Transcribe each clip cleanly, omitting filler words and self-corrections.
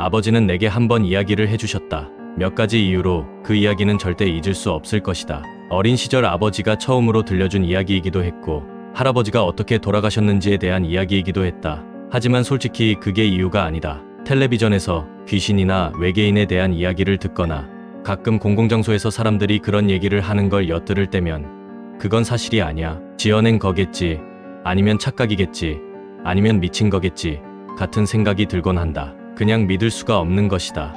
아버지는 내게 한 번 이야기를 해주셨다. 몇 가지 이유로 그 이야기는 절대 잊을 수 없을 것이다. 어린 시절 아버지가 처음으로 들려준 이야기이기도 했고 할아버지가 어떻게 돌아가셨는지에 대한 이야기이기도 했다. 하지만 솔직히 그게 이유가 아니다. 텔레비전에서 귀신이나 외계인에 대한 이야기를 듣거나 가끔 공공장소에서 사람들이 그런 얘기를 하는 걸 엿들을 때면 그건 사실이 아니야. 지어낸 거겠지. 아니면 착각이겠지. 아니면 미친 거겠지. 같은 생각이 들곤 한다. 그냥 믿을 수가 없는 것이다.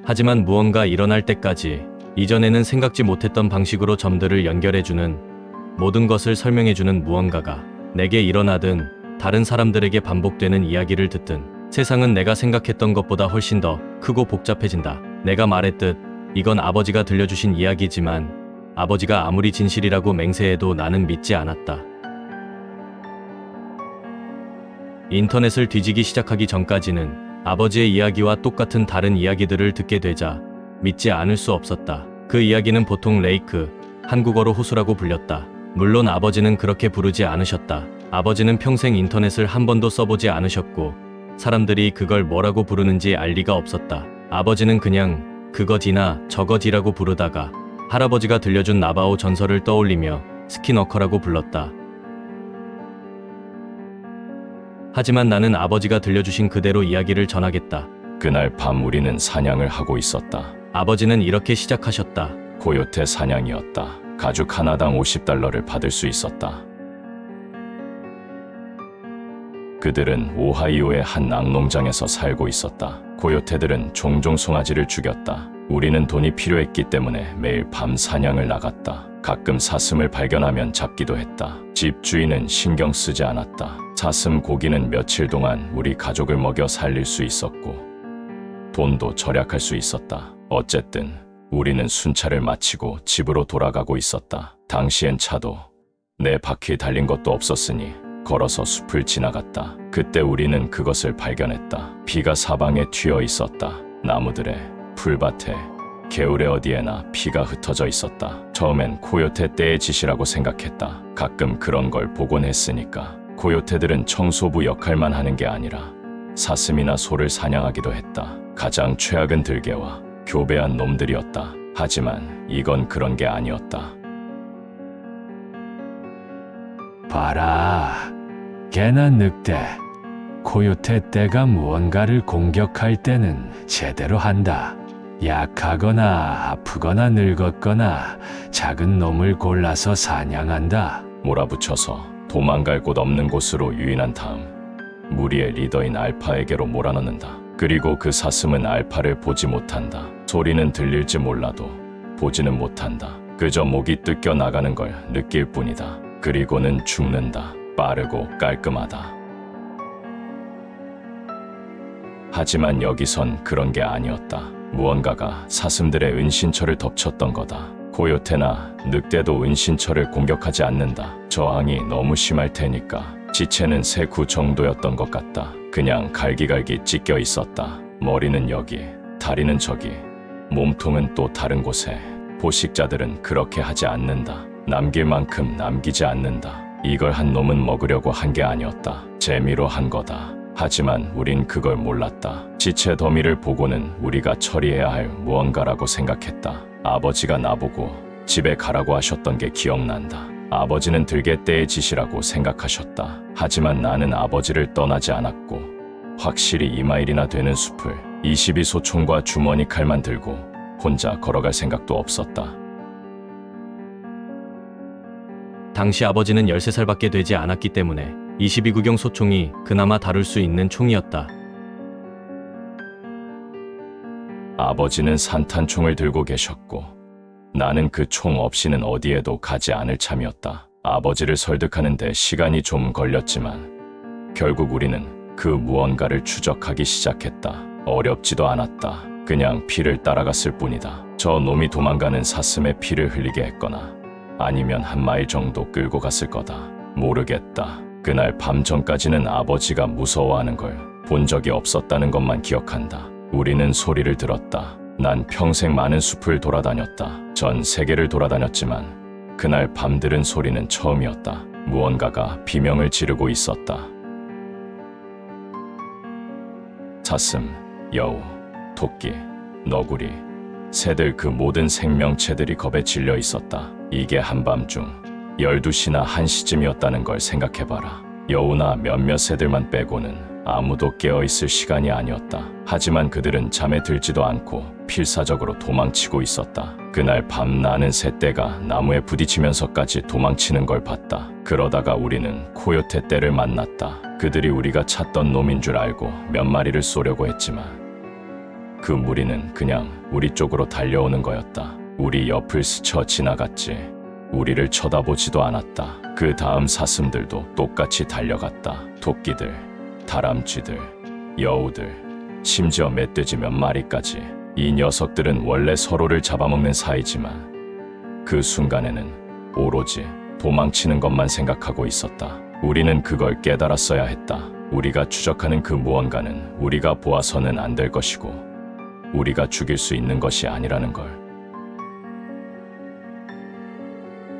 하지만 무언가 일어날 때까지 이전에는 생각지 못했던 방식으로 점들을 연결해주는 모든 것을 설명해주는 무언가가 내게 일어나든 다른 사람들에게 반복되는 이야기를 듣든 세상은 내가 생각했던 것보다 훨씬 더 크고 복잡해진다. 내가 말했듯 이건 아버지가 들려주신 이야기지만 아버지가 아무리 진실이라고 맹세해도 나는 믿지 않았다. 인터넷을 뒤지기 시작하기 전까지는 아버지의 이야기와 똑같은 다른 이야기들을 듣게 되자 믿지 않을 수 없었다. 그 이야기는 보통 레이크, 한국어로 호수라고 불렸다. 물론 아버지는 그렇게 부르지 않으셨다. 아버지는 평생 인터넷을 한 번도 써보지 않으셨고 사람들이 그걸 뭐라고 부르는지 알 리가 없었다. 아버지는 그냥 그거디나 저거디라고 부르다가 할아버지가 들려준 나바오 전설을 떠올리며 스키너커라고 불렀다. 하지만 나는 아버지가 들려주신 그대로 이야기를 전하겠다. 그날 밤 우리는 사냥을 하고 있었다. 아버지는 이렇게 시작하셨다. 코요테 사냥이었다. 가죽 하나당 $50를 받을 수 있었다. 그들은 오하이오의 한 낙농장에서 살고 있었다. 코요테들은 종종 송아지를 죽였다. 우리는 돈이 필요했기 때문에 매일 밤 사냥을 나갔다. 가끔 사슴을 발견하면 잡기도 했다. 집주인은 신경 쓰지 않았다. 사슴 고기는 며칠 동안 우리 가족을 먹여 살릴 수 있었고 돈도 절약할 수 있었다. 어쨌든 우리는 순찰을 마치고 집으로 돌아가고 있었다. 당시엔 차도 네 바퀴 달린 것도 없었으니 걸어서 숲을 지나갔다. 그때 우리는 그것을 발견했다. 피가 사방에 튀어 있었다. 나무들에, 풀밭에, 개울에 어디에나 피가 흩어져 있었다. 처음엔 코요테 떼의 짓이라고 생각했다. 가끔 그런 걸 보곤 했으니까. 코요테들은 청소부 역할만 하는 게 아니라 사슴이나 소를 사냥하기도 했다. 가장 최악은 들개와 교배한 놈들이었다. 하지만 이건 그런 게 아니었다. 봐라, 개나 늑대, 코요테 떼가 무언가를 공격할 때는 제대로 한다. 약하거나 아프거나 늙었거나 작은 놈을 골라서 사냥한다. 몰아붙여서 도망갈 곳 없는 곳으로 유인한 다음 무리의 리더인 알파에게로 몰아넣는다. 그리고 그 사슴은 알파를 보지 못한다. 소리는 들릴지 몰라도 보지는 못한다. 그저 목이 뜯겨 나가는 걸 느낄 뿐이다. 그리고는 죽는다. 빠르고 깔끔하다. 하지만 여기선 그런 게 아니었다. 무언가가 사슴들의 은신처를 덮쳤던 거다. 코요테나 늑대도 은신처를 공격하지 않는다. 저항이 너무 심할 테니까. 지체는 3구 정도였던 것 같다. 그냥 갈기갈기 찢겨 있었다. 머리는 여기, 다리는 저기, 몸통은 또 다른 곳에. 포식자들은 그렇게 하지 않는다. 남길 만큼 남기지 않는다. 이걸 한 놈은 먹으려고 한 게 아니었다. 재미로 한 거다. 하지만 우린 그걸 몰랐다. 지체 더미를 보고는 우리가 처리해야 할 무언가라고 생각했다. 아버지가 나보고 집에 가라고 하셨던 게 기억난다. 아버지는 들개떼의 짓이라고 생각하셨다. 하지만 나는 아버지를 떠나지 않았고 확실히 2마일이나 되는 숲을 22소총과 주머니 칼만 들고 혼자 걸어갈 생각도 없었다. 당시 아버지는 13살밖에 되지 않았기 때문에 22구경 소총이 그나마 다룰 수 있는 총이었다. 아버지는 산탄총을 들고 계셨고 나는 그 총 없이는 어디에도 가지 않을 참이었다. 아버지를 설득하는데 시간이 좀 걸렸지만 결국 우리는 그 무언가를 추적하기 시작했다. 어렵지도 않았다. 그냥 피를 따라갔을 뿐이다. 저 놈이 도망가는 사슴의 피를 흘리게 했거나 아니면 1마일 정도 끌고 갔을 거다. 모르겠다. 그날 밤 전까지는 아버지가 무서워하는 걸 본 적이 없었다는 것만 기억한다. 우리는 소리를 들었다. 난 평생 많은 숲을 돌아다녔다. 전 세계를 돌아다녔지만 그날 밤 들은 소리는 처음이었다. 무언가가 비명을 지르고 있었다. 사슴, 여우, 토끼, 너구리, 새들 그 모든 생명체들이 겁에 질려 있었다. 이게 한밤중 12시나 1시쯤이었다는 걸 생각해봐라. 여우나 몇몇 새들만 빼고는 아무도 깨어있을 시간이 아니었다. 하지만 그들은 잠에 들지도 않고 필사적으로 도망치고 있었다. 그날 밤 나는 새떼가 나무에 부딪히면서까지 도망치는 걸 봤다. 그러다가 우리는 코요테 떼를 만났다. 그들이 우리가 찾던 놈인 줄 알고 몇 마리를 쏘려고 했지만 그 무리는 그냥 우리 쪽으로 달려오는 거였다. 우리 옆을 스쳐 지나갔지. 우리를 쳐다보지도 않았다. 그 다음 사슴들도 똑같이 달려갔다. 토끼들, 다람쥐들, 여우들, 심지어 멧돼지 몇 마리까지. 이 녀석들은 원래 서로를 잡아먹는 사이지만 그 순간에는 오로지 도망치는 것만 생각하고 있었다. 우리는 그걸 깨달았어야 했다. 우리가 추적하는 그 무언가는 우리가 보아서는 안 될 것이고 우리가 죽일 수 있는 것이 아니라는 걸.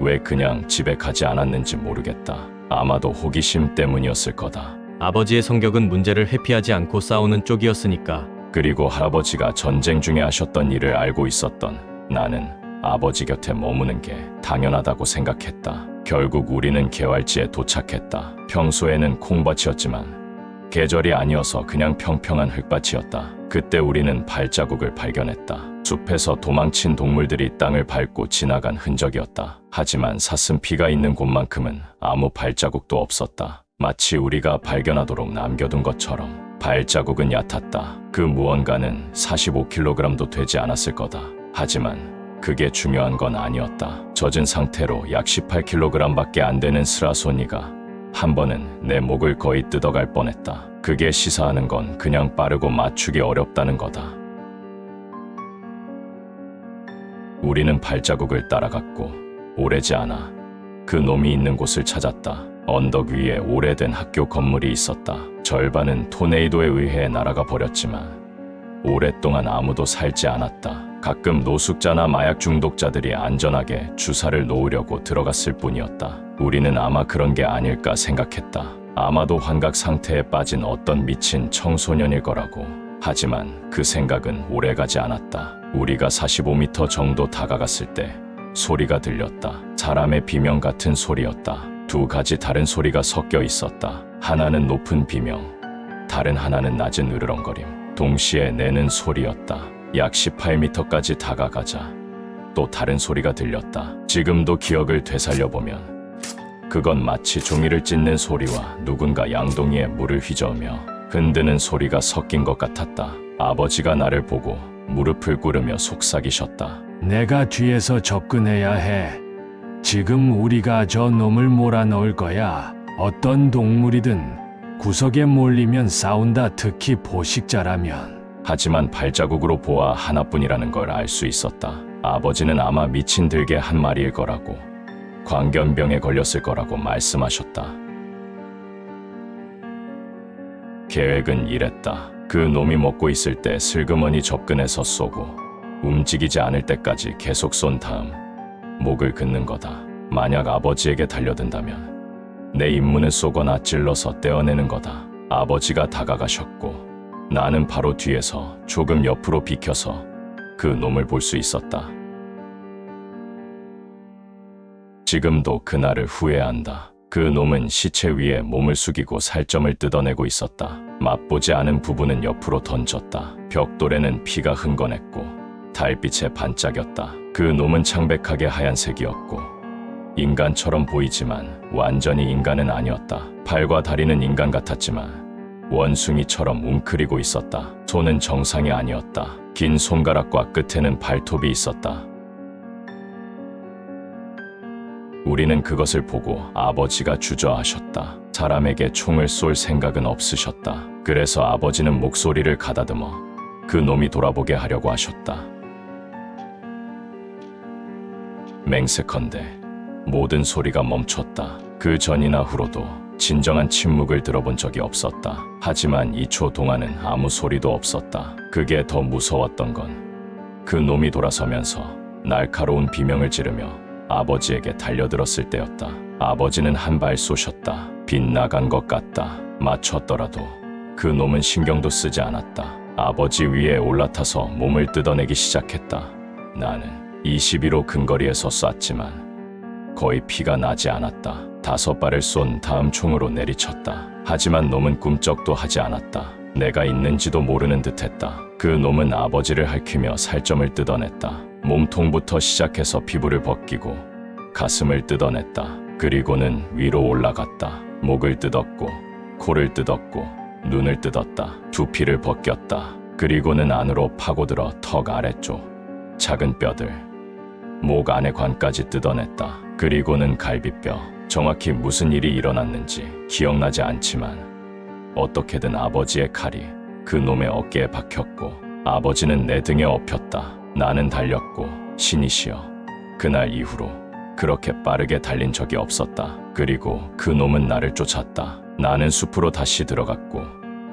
왜 그냥 집에 가지 않았는지 모르겠다. 아마도 호기심 때문이었을 거다. 아버지의 성격은 문제를 회피하지 않고 싸우는 쪽이었으니까. 그리고 할아버지가 전쟁 중에 하셨던 일을 알고 있었던 나는 아버지 곁에 머무는 게 당연하다고 생각했다. 결국 우리는 개활지에 도착했다. 평소에는 콩밭이었지만 계절이 아니어서 그냥 평평한 흙밭이었다. 그때 우리는 발자국을 발견했다. 숲에서 도망친 동물들이 땅을 밟고 지나간 흔적이었다. 하지만 사슴 피가 있는 곳만큼은 아무 발자국도 없었다. 마치 우리가 발견하도록 남겨둔 것처럼. 발자국은 얕았다. 그 무언가는 45kg도 되지 않았을 거다. 하지만 그게 중요한 건 아니었다. 젖은 상태로 약 18kg밖에 안 되는 스라소니가 한 번은 내 목을 거의 뜯어갈 뻔했다. 그게 시사하는 건 그냥 빠르고 맞추기 어렵다는 거다. 우리는 발자국을 따라갔고 오래지 않아 그 놈이 있는 곳을 찾았다. 언덕 위에 오래된 학교 건물이 있었다. 절반은 토네이도에 의해 날아가 버렸지만 오랫동안 아무도 살지 않았다. 가끔 노숙자나 마약 중독자들이 안전하게 주사를 놓으려고 들어갔을 뿐이었다. 우리는 아마 그런 게 아닐까 생각했다. 아마도 환각 상태에 빠진 어떤 미친 청소년일 거라고. 하지만 그 생각은 오래가지 않았다. 우리가 45m 정도 다가갔을 때 소리가 들렸다. 사람의 비명 같은 소리였다. 두 가지 다른 소리가 섞여 있었다. 하나는 높은 비명, 다른 하나는 낮은 으르렁거림. 동시에 내는 소리였다. 약 18m까지 다가가자 또 다른 소리가 들렸다. 지금도 기억을 되살려보면 그건 마치 종이를 찢는 소리와 누군가 양동이에 물을 휘저으며 흔드는 소리가 섞인 것 같았다. 아버지가 나를 보고 무릎을 꿇으며 속삭이셨다. 내가 뒤에서 접근해야 해. 지금 우리가 저 놈을 몰아넣을 거야. 어떤 동물이든 구석에 몰리면 싸운다. 특히 포식자라면. 하지만 발자국으로 보아 하나뿐이라는 걸 알 수 있었다. 아버지는 아마 미친 들개 한 마리일 거라고, 광견병에 걸렸을 거라고 말씀하셨다. 계획은 이랬다. 그 놈이 먹고 있을 때 슬그머니 접근해서 쏘고 움직이지 않을 때까지 계속 쏜 다음 목을 긋는 거다. 만약 아버지에게 달려든다면 내 입문을 쏘거나 찔러서 떼어내는 거다. 아버지가 다가가셨고 나는 바로 뒤에서 조금 옆으로 비켜서 그 놈을 볼 수 있었다. 지금도 그날을 후회한다. 그 놈은 시체 위에 몸을 숙이고 살점을 뜯어내고 있었다. 맛보지 않은 부분은 옆으로 던졌다. 벽돌에는 피가 흥건했고 달빛에 반짝였다. 그 놈은 창백하게 하얀색이었고 인간처럼 보이지만 완전히 인간은 아니었다. 팔과 다리는 인간 같았지만 원숭이처럼 웅크리고 있었다. 손은 정상이 아니었다. 긴 손가락과 끝에는 발톱이 있었다. 우리는 그것을 보고 아버지가 주저하셨다. 사람에게 총을 쏠 생각은 없으셨다. 그래서 아버지는 목소리를 가다듬어 그 놈이 돌아보게 하려고 하셨다. 맹세컨대 모든 소리가 멈췄다. 그 전이나 후로도 진정한 침묵을 들어본 적이 없었다. 하지만 2초 동안은 아무 소리도 없었다. 그게 더 무서웠던 건 그 놈이 돌아서면서 날카로운 비명을 지르며 아버지에게 달려들었을 때였다. 아버지는 한 발 쏘셨다. 빗나간 것 같다. 맞췄더라도 그 놈은 신경도 쓰지 않았다. 아버지 위에 올라타서 몸을 뜯어내기 시작했다. 나는 21호 근거리에서 쐈지만 거의 피가 나지 않았다. 5발을 쏜 다음 총으로 내리쳤다. 하지만 놈은 꿈쩍도 하지 않았다. 내가 있는지도 모르는 듯했다. 그 놈은 아버지를 핥히며 살점을 뜯어냈다. 몸통부터 시작해서 피부를 벗기고 가슴을 뜯어냈다. 그리고는 위로 올라갔다. 목을 뜯었고 코를 뜯었고 눈을 뜯었다. 두피를 벗겼다. 그리고는 안으로 파고들어 턱 아래쪽 작은 뼈들 목 안의 관까지 뜯어냈다. 그리고는 갈비뼈. 정확히 무슨 일이 일어났는지 기억나지 않지만 어떻게든 아버지의 칼이 그 놈의 어깨에 박혔고 아버지는 내 등에 엎였다. 나는 달렸고 신이시여 그날 이후로 그렇게 빠르게 달린 적이 없었다. 그리고 그 놈은 나를 쫓았다. 나는 숲으로 다시 들어갔고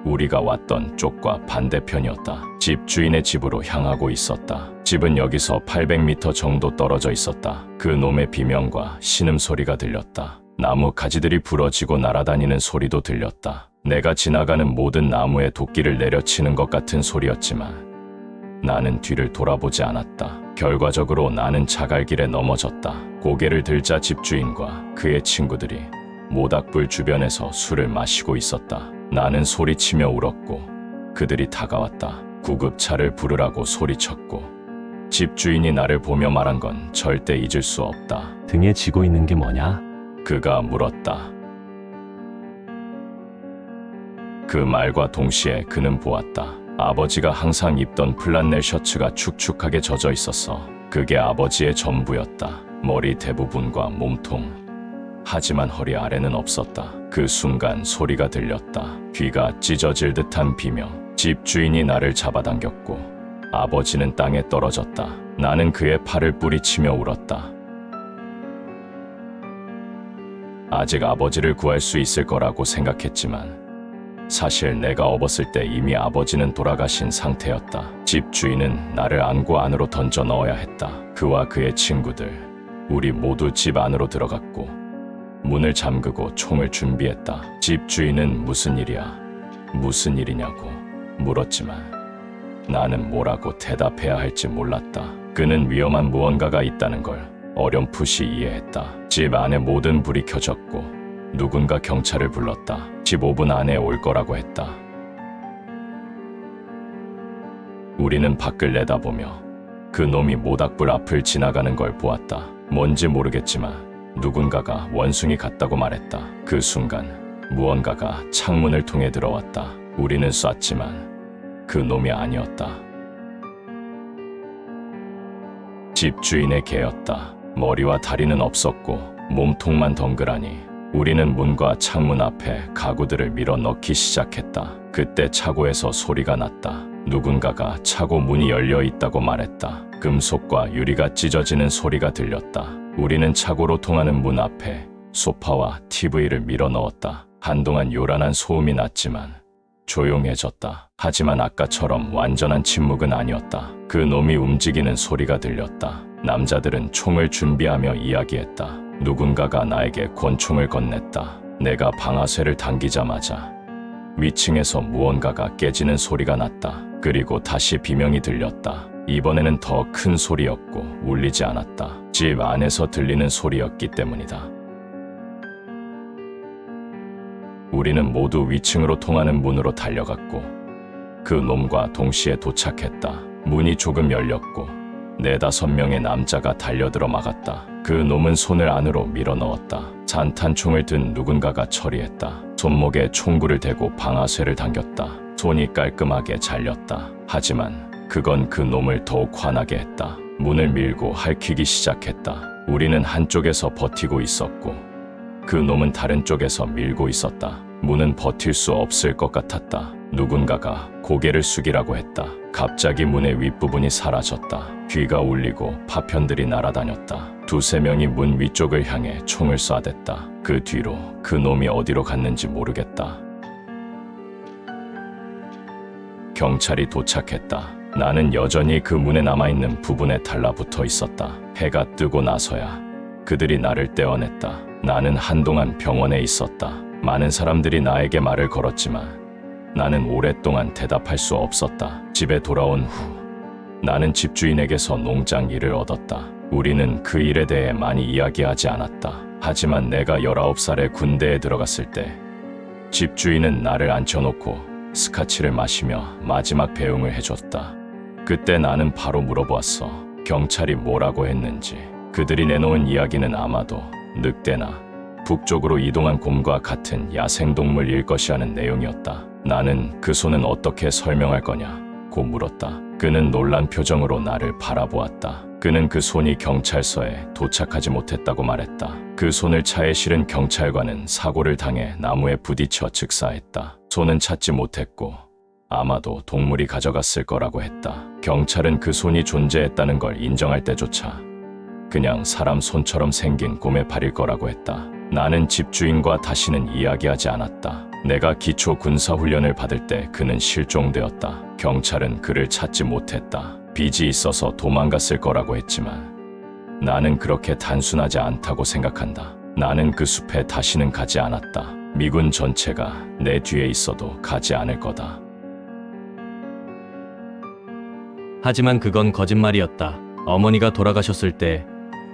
우리가 왔던 쪽과 반대편이었다. 집 주인의 집으로 향하고 있었다. 집은 여기서 800m 정도 떨어져 있었다. 그 놈의 비명과 신음소리가 들렸다. 나무 가지들이 부러지고 날아다니는 소리도 들렸다. 내가 지나가는 모든 나무에 도끼를 내려치는 것 같은 소리였지만 나는 뒤를 돌아보지 않았다. 결과적으로 나는 자갈길에 넘어졌다. 고개를 들자 집주인과 그의 친구들이 모닥불 주변에서 술을 마시고 있었다. 나는 소리치며 울었고 그들이 다가왔다. 구급차를 부르라고 소리쳤고 집주인이 나를 보며 말한 건 절대 잊을 수 없다. 등에 지고 있는 게 뭐냐? 그가 물었다. 그 말과 동시에 그는 보았다. 아버지가 항상 입던 플란넬 셔츠가 축축하게 젖어 있었어. 그게 아버지의 전부였다. 머리 대부분과 몸통. 하지만 허리 아래는 없었다. 그 순간 소리가 들렸다. 귀가 찢어질 듯한 비명. 집주인이 나를 잡아당겼고 아버지는 땅에 떨어졌다. 나는 그의 팔을 뿌리치며 울었다. 아직 아버지를 구할 수 있을 거라고 생각했지만 사실 내가 업었을 때 이미 아버지는 돌아가신 상태였다. 집주인은 나를 안고 안으로 던져 넣어야 했다. 그와 그의 친구들, 우리 모두 집 안으로 들어갔고 문을 잠그고 총을 준비했다. 집주인은 무슨 일이야? 무슨 일이냐고 물었지만 나는 뭐라고 대답해야 할지 몰랐다. 그는 위험한 무언가가 있다는 걸 어렴풋이 이해했다. 집 안에 모든 불이 켜졌고 누군가 경찰을 불렀다. 15분 안에 올 거라고 했다. 우리는 밖을 내다보며 그 놈이 모닥불 앞을 지나가는 걸 보았다. 뭔지 모르겠지만 누군가가 원숭이 같다고 말했다. 그 순간 무언가가 창문을 통해 들어왔다. 우리는 쐈지만 그 놈이 아니었다. 집주인의 개였다. 머리와 다리는 없었고 몸통만 덩그라니. 우리는 문과 창문 앞에 가구들을 밀어 넣기 시작했다. 그때 차고에서 소리가 났다. 누군가가 차고 문이 열려 있다고 말했다. 금속과 유리가 찢어지는 소리가 들렸다. 우리는 차고로 통하는 문 앞에 소파와 TV를 밀어 넣었다. 한동안 요란한 소음이 났지만 조용해졌다. 하지만 아까처럼 완전한 침묵은 아니었다. 그 놈이 움직이는 소리가 들렸다. 남자들은 총을 준비하며 이야기했다. 누군가가 나에게 권총을 건넸다. 내가 방아쇠를 당기자마자 위층에서 무언가가 깨지는 소리가 났다. 그리고 다시 비명이 들렸다. 이번에는 더 큰 소리였고 울리지 않았다. 집 안에서 들리는 소리였기 때문이다. 우리는 모두 위층으로 통하는 문으로 달려갔고 그 놈과 동시에 도착했다. 문이 조금 열렸고 4-5명의 남자가 달려들어 막았다. 그 놈은 손을 안으로 밀어 넣었다. 산탄총을 든 누군가가 처리했다. 손목에 총구를 대고 방아쇠를 당겼다. 손이 깔끔하게 잘렸다. 하지만 그건 그 놈을 더욱 화나게 했다. 문을 밀고 핥히기 시작했다. 우리는 한쪽에서 버티고 있었고 그 놈은 다른 쪽에서 밀고 있었다. 문은 버틸 수 없을 것 같았다. 누군가가 고개를 숙이라고 했다. 갑자기 문의 윗부분이 사라졌다. 귀가 울리고 파편들이 날아다녔다. 2-3명이 문 위쪽을 향해 총을 쏴댔다. 그 뒤로 그 놈이 어디로 갔는지 모르겠다. 경찰이 도착했다. 나는 여전히 그 문에 남아있는 부분에 달라붙어 있었다. 해가 뜨고 나서야 그들이 나를 떼어냈다. 나는 한동안 병원에 있었다. 많은 사람들이 나에게 말을 걸었지만 나는 오랫동안 대답할 수 없었다. 집에 돌아온 후 나는 집주인에게서 농장 일을 얻었다. 우리는 그 일에 대해 많이 이야기하지 않았다. 하지만 내가 19살에 군대에 들어갔을 때 집주인은 나를 앉혀놓고 스카치를 마시며 마지막 배웅을 해줬다. 그때 나는 바로 물어보았어. 경찰이 뭐라고 했는지. 그들이 내놓은 이야기는 아마도 늑대나 북쪽으로 이동한 곰과 같은 야생동물일 것이라는 내용이었다. 나는 그 손은 어떻게 설명할 거냐고 물었다. 그는 놀란 표정으로 나를 바라보았다. 그는 그 손이 경찰서에 도착하지 못했다고 말했다. 그 손을 차에 실은 경찰관은 사고를 당해 나무에 부딪혀 즉사했다. 손은 찾지 못했고 아마도 동물이 가져갔을 거라고 했다. 경찰은 그 손이 존재했다는 걸 인정할 때조차 그냥 사람 손처럼 생긴 곰의 발일 거라고 했다. 나는 집주인과 다시는 이야기하지 않았다. 내가 기초 군사훈련을 받을 때 그는 실종되었다. 경찰은 그를 찾지 못했다. 빚이 있어서 도망갔을 거라고 했지만 나는 그렇게 단순하지 않다고 생각한다. 나는 그 숲에 다시는 가지 않았다. 미군 전체가 내 뒤에 있어도 가지 않을 거다. 하지만 그건 거짓말이었다. 어머니가 돌아가셨을 때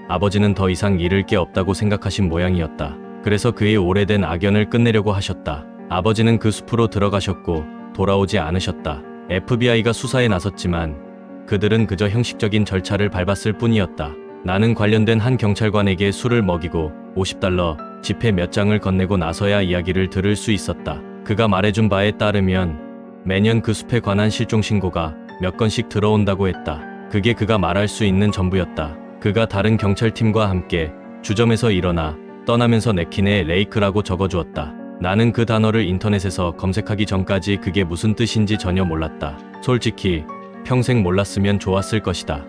아버지는 더 이상 잃을 게 없다고 생각하신 모양이었다. 그래서 그의 오래된 악연을 끝내려고 하셨다. 아버지는 그 숲으로 들어가셨고 돌아오지 않으셨다. FBI가 수사에 나섰지만 그들은 그저 형식적인 절차를 밟았을 뿐이었다. 나는 관련된 한 경찰관에게 술을 먹이고 $50 지폐 몇 장을 건네고 나서야 이야기를 들을 수 있었다. 그가 말해준 바에 따르면 매년 그 숲에 관한 실종 신고가 몇 건씩 들어온다고 했다. 그게 그가 말할 수 있는 전부였다. 그가 다른 경찰팀과 함께 주점에서 일어나 떠나면서 네킨의 레이크라고 적어주었다. 나는 그 단어를 인터넷에서 검색하기 전까지 그게 무슨 뜻인지 전혀 몰랐다. 솔직히 평생 몰랐으면 좋았을 것이다.